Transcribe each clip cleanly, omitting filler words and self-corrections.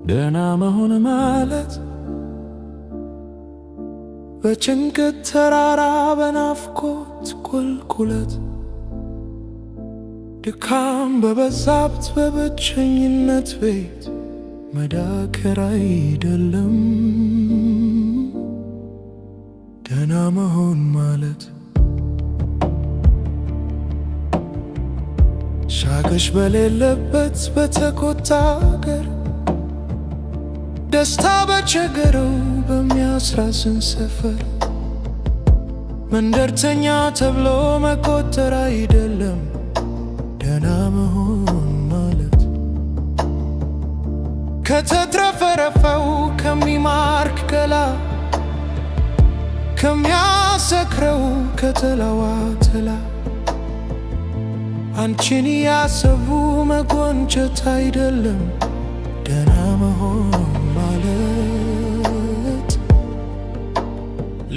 ደህና መሆን ማለት በጭንቀት ተራራ በናፍቆት ቁልቁለት ድካም በበዛበት በብቸኝነት ቤት መዳከር አይደለም። ደህና መሆን ማለት ሻገሽ በሌለበት በተቆጣ አገር ደስታ በቸገረው በሚያሳዝን ሰፈር መንደርተኛ ተብሎ መቆጠር አይደለም። ደህና መሆን ማለት ከተትረፈረፈው ከሚማርክ ገላ ከሚያሰክረው ከተላዋተላ አንቺን ያሰቡ መጎንጨት አይደለም። ደህና መሆን ማለት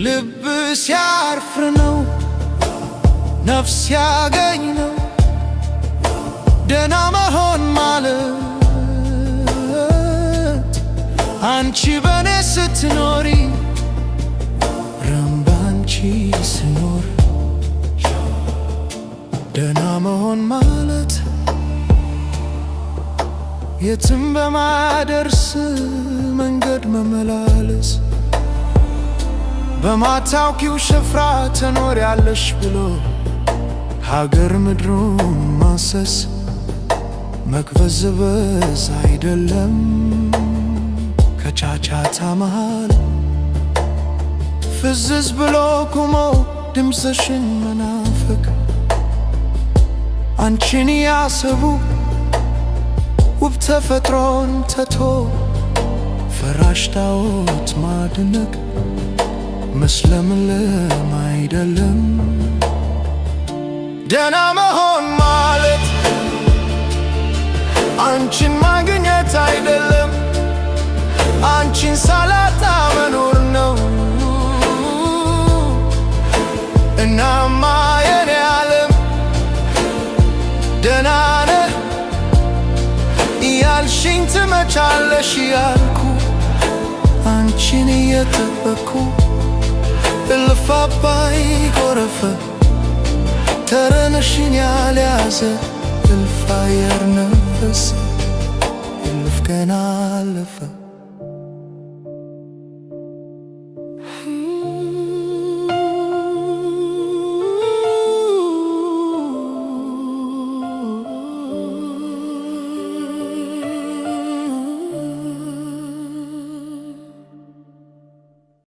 ልብ ሲያርፍ ነው፣ ነፍስ ሲያገኝ ነው። ደህና መሆን ማለት አንቺ በኔ ስትኖሪ ረም ባንቺ ስኖር። ደህና መሆን ማለት የትም በማደርስ መንገድ መመላለስ በማታውቂው ስፍራ ትኖሪያለሽ ብሎ ሀገር ምድሩን ማሰስ መቅበዝበዝ አይደለም። ከጫጫታ መሃል ፍዝዝ ብሎ ቆሞ ድምፅሽን መናፈቅ አንቺን ያሰቡ ውብ ተፈጥሮን ትቶ ፈራሽ ጣዖት ማድነቅ መስለምለም አይደለም። ደህና መሆን ማለት አንቺን ማግኘት አይደለም፣ አንቺን ሳላጣ መኖር ነው። እናማ የኔ ዓለም ደህና ነህ ያልሽኝ ትመጫለሽ ያልኩ አንቺን እየጠበቅኩ እልፍ አባይ ጎረፈ ተረንሽን ያልያዘ እልፍ አየር ነፈሰ እልፍ ቀን አለፈ።